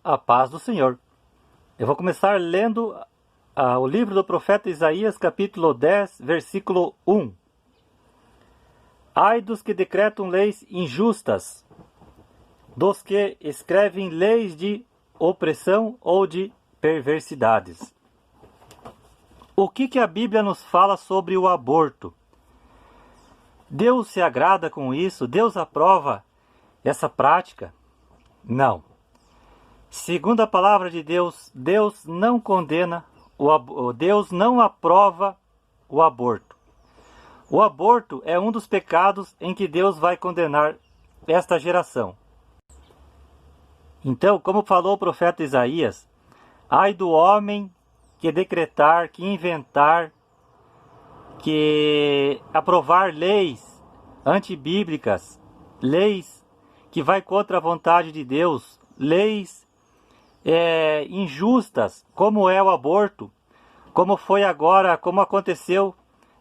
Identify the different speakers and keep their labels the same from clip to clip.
Speaker 1: A paz do Senhor. Eu vou começar lendo o livro do profeta Isaías, capítulo 10, versículo 1. Ai dos que decretam leis injustas, dos que escrevem leis de opressão ou de perversidades. O que a Bíblia nos fala sobre o aborto? Deus se agrada com isso? Deus aprova essa prática? Não. Segundo a palavra de Deus, Deus não condena, Deus não aprova o aborto. O aborto é um dos pecados em que Deus vai condenar esta geração. Então, como falou o profeta Isaías, ai do homem que decretar, que inventar, que aprovar leis antibíblicas, leis que vai contra a vontade de Deus, leis injustas, como é o aborto, como foi agora, como aconteceu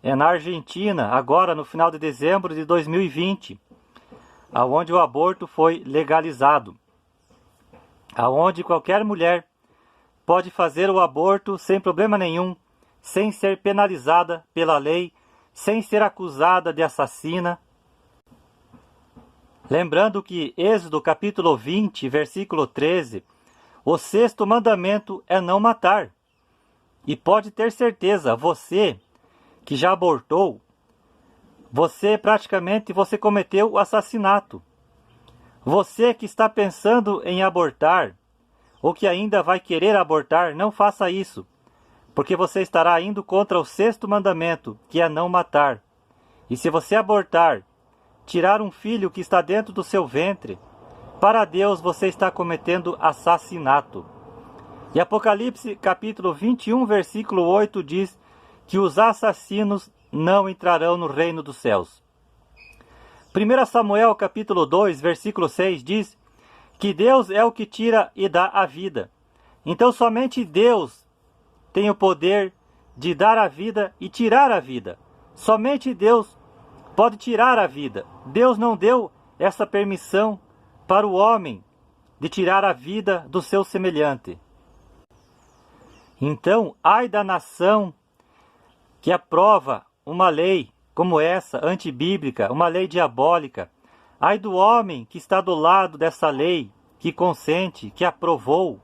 Speaker 1: na Argentina, agora no final de dezembro de 2020, aonde o aborto foi legalizado, aonde qualquer mulher pode fazer o aborto sem problema nenhum, sem ser penalizada pela lei, sem ser acusada de assassina. Lembrando que Êxodo capítulo 20, versículo 13, o sexto mandamento é não matar. E pode ter certeza, você que já abortou, você cometeu o assassinato. Você que está pensando em abortar, ou que ainda vai querer abortar, não faça isso, porque você estará indo contra o sexto mandamento, que é não matar. E se você abortar, tirar um filho que está dentro do seu ventre, para Deus você está cometendo assassinato. E Apocalipse capítulo 21, versículo 8 diz que os assassinos não entrarão no reino dos céus. 1 Samuel capítulo 2, versículo 6 diz que Deus é o que tira e dá a vida. Então somente Deus tem o poder de dar a vida e tirar a vida. Somente Deus pode tirar a vida. Deus não deu essa permissão para o homem de tirar a vida do seu semelhante. Então, ai da nação que aprova uma lei como essa, antibíblica, uma lei diabólica. Ai do homem que está do lado dessa lei, que consente, que aprovou,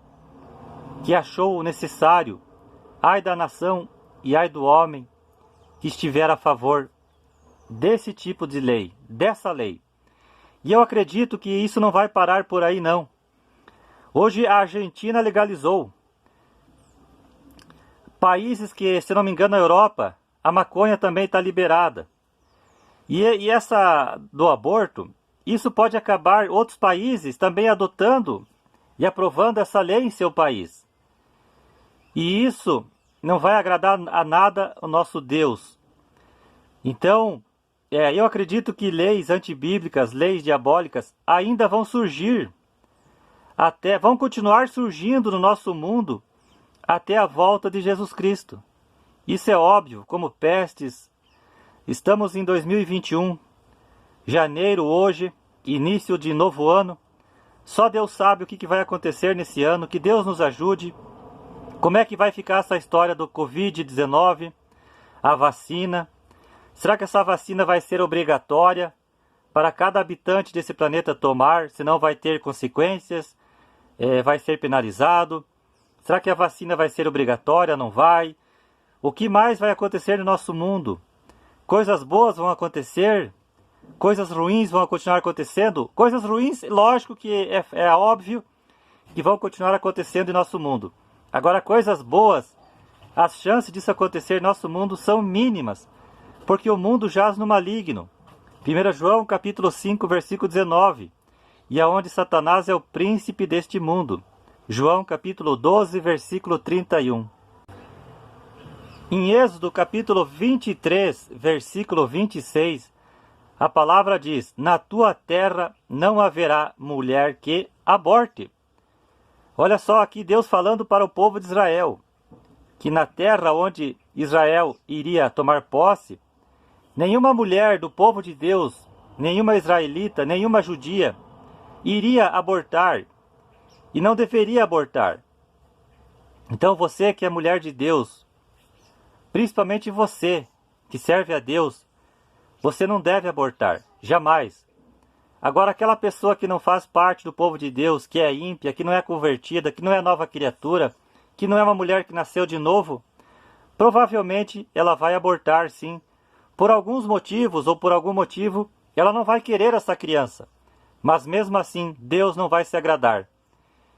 Speaker 1: que achou necessário. Ai da nação e ai do homem que estiver a favor desse tipo de lei, dessa lei. E eu acredito que isso não vai parar por aí, não. Hoje a Argentina legalizou. Países que, se não me engano, na Europa, a maconha também está liberada. E essa do aborto, isso pode acabar outros países também adotando e aprovando essa lei em seu país. E isso não vai agradar a nada o nosso Deus. Então, eu acredito que leis antibíblicas, leis diabólicas, ainda vão surgir, vão continuar surgindo no nosso mundo até a volta de Jesus Cristo. Isso é óbvio, como pestes. Estamos em 2021, janeiro hoje, início de novo ano. Só Deus sabe o que vai acontecer nesse ano, que Deus nos ajude. Como é que vai ficar essa história do Covid-19, a vacina? Será que essa vacina vai ser obrigatória para cada habitante desse planeta tomar, senão vai ter consequências, vai ser penalizado? Será que a vacina vai ser obrigatória? Não vai? O que mais vai acontecer no nosso mundo? Coisas boas vão acontecer? Coisas ruins vão continuar acontecendo? Coisas ruins, lógico que é óbvio que vão continuar acontecendo em nosso mundo. Agora, coisas boas, as chances disso acontecer em nosso mundo são mínimas, porque o mundo jaz no maligno. 1 João capítulo 5, versículo 19. E aonde Satanás é o príncipe deste mundo. João capítulo 12, versículo 31. Em Êxodo capítulo 23, versículo 26, a palavra diz: na tua terra não haverá mulher que aborte. Olha só aqui Deus falando para o povo de Israel, que na terra onde Israel iria tomar posse, nenhuma mulher do povo de Deus, nenhuma israelita, nenhuma judia iria abortar, e não deveria abortar. Então você que é mulher de Deus, principalmente você que serve a Deus, você não deve abortar, jamais. Agora aquela pessoa que não faz parte do povo de Deus, que é ímpia, que não é convertida, que não é nova criatura, que não é uma mulher que nasceu de novo, provavelmente ela vai abortar sim. Por alguns motivos ou por algum motivo, ela não vai querer essa criança. Mas mesmo assim, Deus não vai se agradar.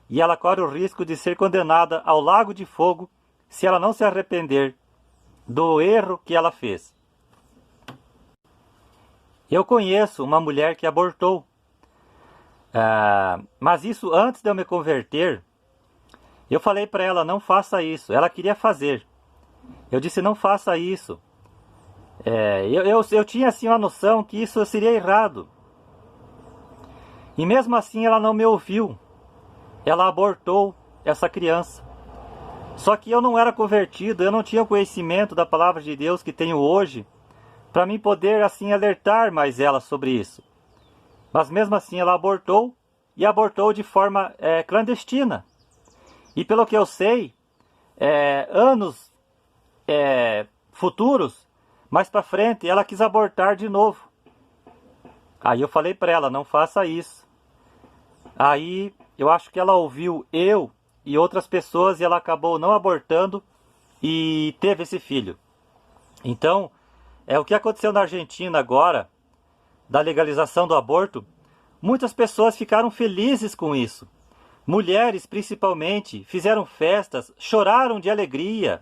Speaker 1: E ela corre o risco de ser condenada ao lago de fogo se ela não se arrepender do erro que ela fez. Eu conheço uma mulher que abortou. Mas isso antes de eu me converter, eu falei para ela, não faça isso. Ela queria fazer. Eu disse, não faça isso. Eu tinha assim uma noção que isso seria errado. E mesmo assim ela não me ouviu. Ela abortou essa criança. Só que eu não era convertido, eu não tinha o conhecimento da palavra de Deus que tenho hoje, para mim poder assim alertar mais ela sobre isso. Mas mesmo assim ela abortou, e abortou de forma clandestina. E pelo que eu sei, anos futuros, mais para frente, ela quis abortar de novo. Aí eu falei para ela, não faça isso. Aí eu acho que ela ouviu eu e outras pessoas e ela acabou não abortando e teve esse filho. Então, o que aconteceu na Argentina agora, da legalização do aborto, muitas pessoas ficaram felizes com isso. Mulheres, principalmente, fizeram festas, choraram de alegria.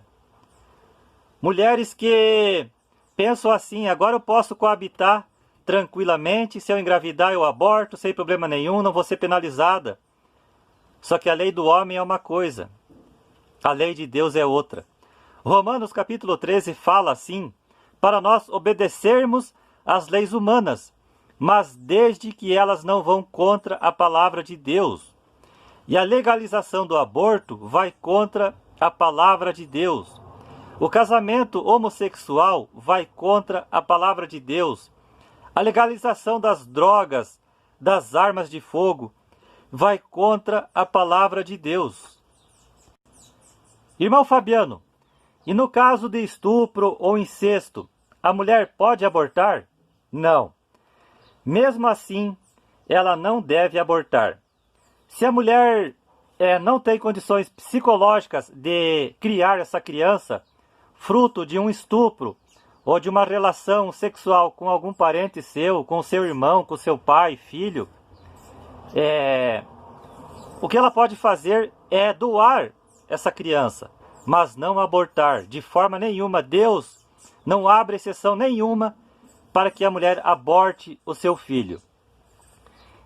Speaker 1: Mulheres que pensam assim, agora eu posso coabitar tranquilamente, se eu engravidar eu aborto, sem problema nenhum, não vou ser penalizada. Só que a lei do homem é uma coisa, a lei de Deus é outra. Romanos capítulo 13 fala assim, para nós obedecermos às leis humanas, mas desde que elas não vão contra a palavra de Deus. E a legalização do aborto vai contra a palavra de Deus. O casamento homossexual vai contra a palavra de Deus. A legalização das drogas, das armas de fogo, vai contra a palavra de Deus. Irmão Fabiano, e no caso de estupro ou incesto, a mulher pode abortar? Não. Mesmo assim, ela não deve abortar. Se a mulher não tem condições psicológicas de criar essa criança, fruto de um estupro, ou de uma relação sexual com algum parente seu, com seu irmão, com seu pai, filho, o que ela pode fazer é doar essa criança, mas não abortar de forma nenhuma. Deus não abre exceção nenhuma para que a mulher aborte o seu filho.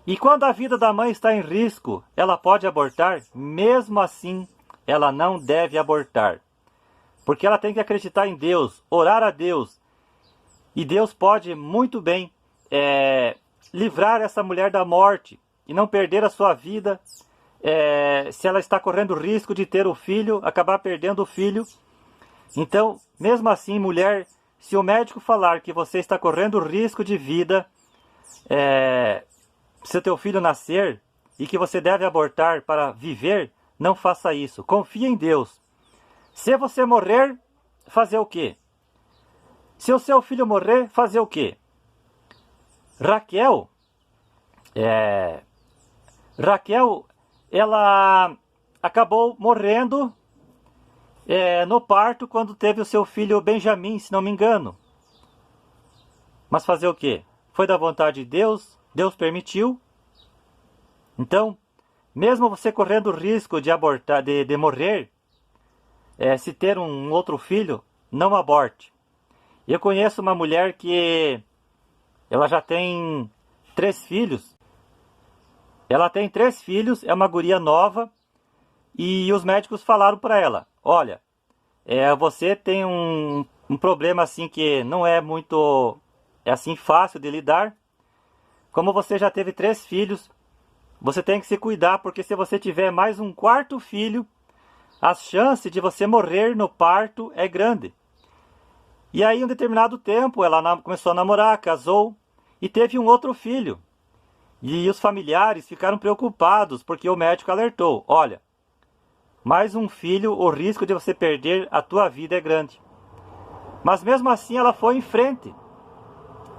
Speaker 1: E quando a vida da mãe está em risco, ela pode abortar? Mesmo assim, ela não deve abortar. Porque ela tem que acreditar em Deus, orar a Deus. E Deus pode muito bem livrar essa mulher da morte e não perder a sua vida se ela está correndo risco de ter o filho, acabar perdendo o filho. Então, mesmo assim, mulher, se o médico falar que você está correndo risco de vida, se o teu filho nascer e que você deve abortar para viver, não faça isso. Confie em Deus. Se você morrer, fazer o quê? Se o seu filho morrer, fazer o quê? Raquel, ela acabou morrendo no parto quando teve o seu filho Benjamim, se não me engano. Mas fazer o quê? Foi da vontade de Deus, Deus permitiu. Então, mesmo você correndo o risco de abortar, de morrer, se ter um outro filho, não aborte. Eu conheço uma mulher que ela já tem 3 filhos. Ela tem 3 filhos, é uma guria nova, e os médicos falaram para ela, olha, você tem um problema assim que não é muito assim fácil de lidar. Como você já teve 3 filhos, você tem que se cuidar, porque se você tiver mais um 4º filho, a chance de você morrer no parto é grande. E aí, em um determinado tempo, ela começou a namorar, casou e teve um outro filho. E os familiares ficaram preocupados porque o médico alertou: olha, mais um filho, o risco de você perder a tua vida é grande. Mas mesmo assim ela foi em frente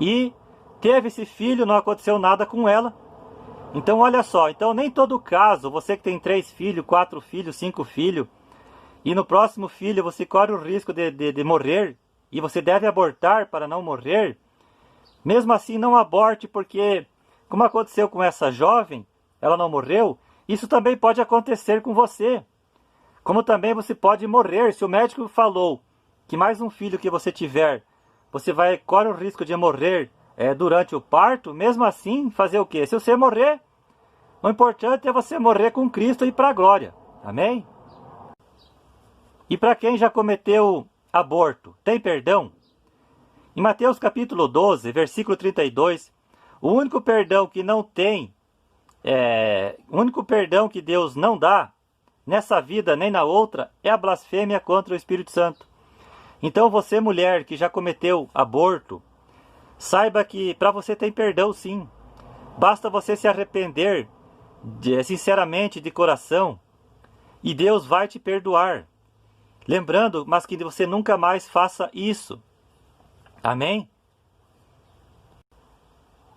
Speaker 1: e teve esse filho, não aconteceu nada com ela. Então olha só, então nem todo caso, você que tem 3 filhos, 4 filhos, 5 filhos, e no próximo filho você corre o risco de morrer, e você deve abortar para não morrer, mesmo assim não aborte, porque como aconteceu com essa jovem, ela não morreu, isso também pode acontecer com você. Como também você pode morrer, se o médico falou que mais um filho que você tiver, você corre o risco de morrer durante o parto, mesmo assim, fazer o quê? Se você morrer, o importante é você morrer com Cristo e ir para a glória. Amém? E para quem já cometeu aborto, tem perdão? Em Mateus capítulo 12, versículo 32, o único perdão que não tem, o único perdão que Deus não dá, nessa vida nem na outra, é a blasfêmia contra o Espírito Santo. Então você, mulher que já cometeu aborto, saiba que para você tem perdão sim. Basta você se arrepender sinceramente de coração e Deus vai te perdoar. Lembrando, mas que você nunca mais faça isso. Amém?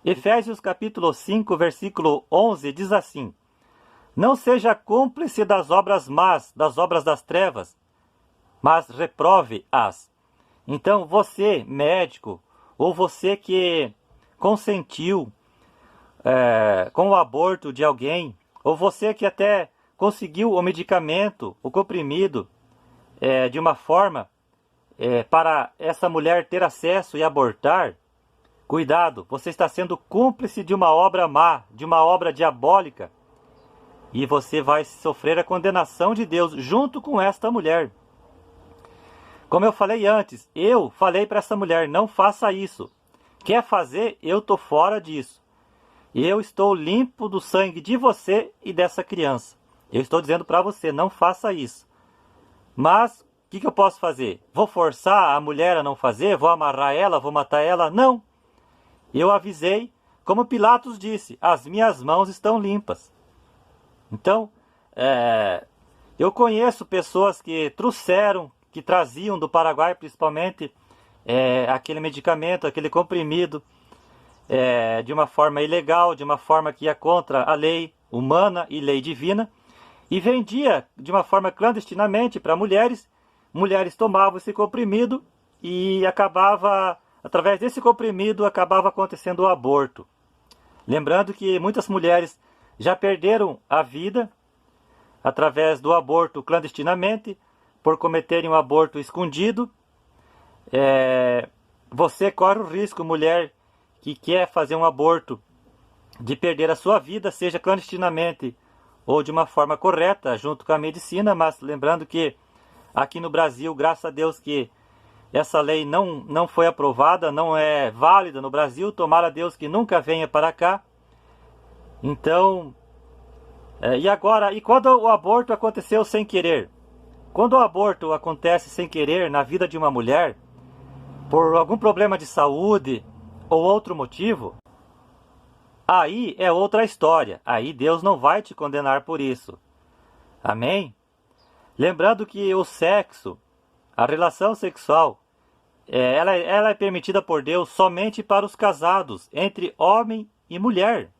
Speaker 1: Efésios capítulo 5, versículo 11 diz assim: não seja cúmplice das obras más, das obras das trevas, mas reprove-as. Então você, médico, ou você que consentiu com o aborto de alguém, ou você que até conseguiu o medicamento, o comprimido, de uma forma para essa mulher ter acesso e abortar, cuidado, você está sendo cúmplice de uma obra má, de uma obra diabólica, e você vai sofrer a condenação de Deus junto com esta mulher. Como eu falei antes, eu falei para essa mulher, não faça isso. Quer fazer? Eu estou fora disso. Eu estou limpo do sangue de você e dessa criança. Eu estou dizendo para você, não faça isso. Mas, o que eu posso fazer? Vou forçar a mulher a não fazer? Vou amarrar ela? Vou matar ela? Não. Eu avisei, como Pilatos disse, as minhas mãos estão limpas. Então, eu conheço pessoas que traziam do Paraguai principalmente aquele medicamento, aquele comprimido, de uma forma ilegal, de uma forma que ia contra a lei humana e lei divina, e vendia de uma forma clandestinamente para mulheres. Mulheres tomavam esse comprimido e através desse comprimido, acabava acontecendo o aborto. Lembrando que muitas mulheres já perderam a vida através do aborto clandestinamente, por cometerem um aborto escondido. Você corre o risco, mulher que quer fazer um aborto, de perder a sua vida, seja clandestinamente ou de uma forma correta, junto com a medicina. Mas lembrando que aqui no Brasil, graças a Deus que essa lei não foi aprovada, não é válida no Brasil, tomara a Deus que nunca venha para cá. Então, e quando o aborto aconteceu sem querer? Quando o aborto acontece sem querer na vida de uma mulher, por algum problema de saúde ou outro motivo, aí é outra história. Aí Deus não vai te condenar por isso. Amém? Lembrando que o sexo, a relação sexual, ela é permitida por Deus somente para os casados, entre homem e mulher.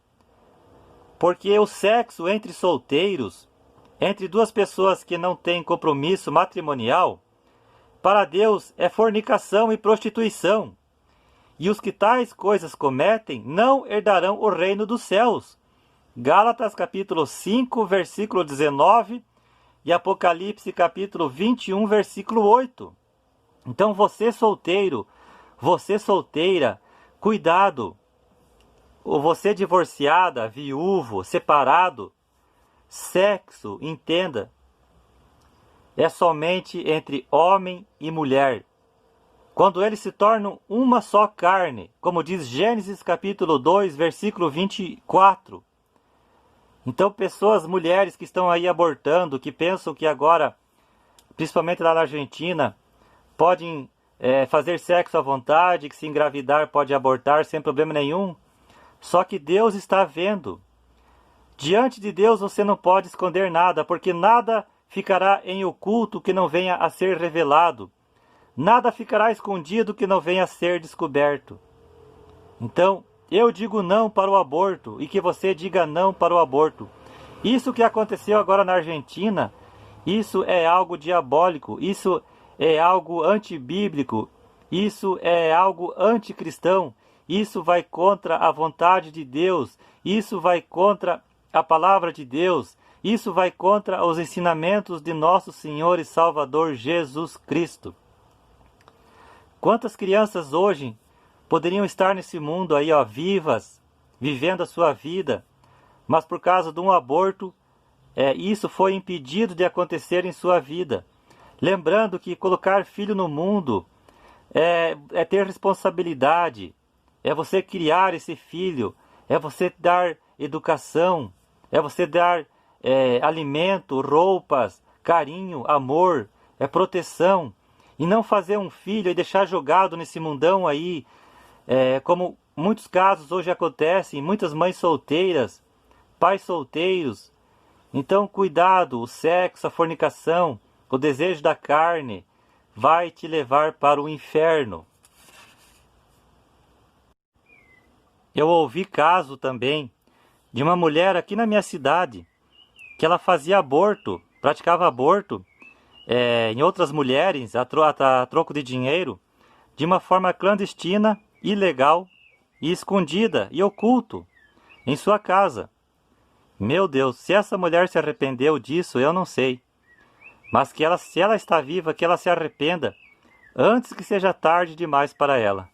Speaker 1: Porque o sexo entre solteiros, entre duas pessoas que não têm compromisso matrimonial, para Deus é fornicação e prostituição. E os que tais coisas cometem não herdarão o reino dos céus. Gálatas capítulo 5, versículo 19 e Apocalipse capítulo 21, versículo 8. Então você solteiro, você solteira, cuidado. Ou você divorciada, viúvo, separado, sexo, entenda, é somente entre homem e mulher. Quando eles se tornam uma só carne, como diz Gênesis capítulo 2, versículo 24. Então pessoas, mulheres que estão aí abortando, que pensam que agora, principalmente lá na Argentina, podem fazer sexo à vontade, que se engravidar pode abortar sem problema nenhum. Só que Deus está vendo. Diante de Deus você não pode esconder nada, porque nada ficará em oculto que não venha a ser revelado. Nada ficará escondido que não venha a ser descoberto. Então, eu digo não para o aborto e que você diga não para o aborto. Isso que aconteceu agora na Argentina, isso é algo diabólico, isso é algo antibíblico, isso é algo anticristão, isso vai contra a vontade de Deus, isso vai contra a palavra de Deus, isso vai contra os ensinamentos de nosso Senhor e Salvador Jesus Cristo. Quantas crianças hoje poderiam estar nesse mundo aí, ó, vivas, vivendo a sua vida, mas por causa de um aborto, isso foi impedido de acontecer em sua vida. Lembrando que colocar filho no mundo é ter responsabilidade, é você criar esse filho, é você dar educação, é você dar alimento, roupas, carinho, amor, proteção, e não fazer um filho e deixar jogado nesse mundão aí, como muitos casos hoje acontecem, muitas mães solteiras, pais solteiros. Então, cuidado, o sexo, a fornicação, o desejo da carne vai te levar para o inferno. Eu ouvi caso também de uma mulher aqui na minha cidade, que ela fazia aborto, praticava aborto em outras mulheres, a troco de dinheiro, de uma forma clandestina, ilegal e escondida e oculto em sua casa. Meu Deus, se essa mulher se arrependeu disso, eu não sei. Mas que se ela está viva, que ela se arrependa antes que seja tarde demais para ela.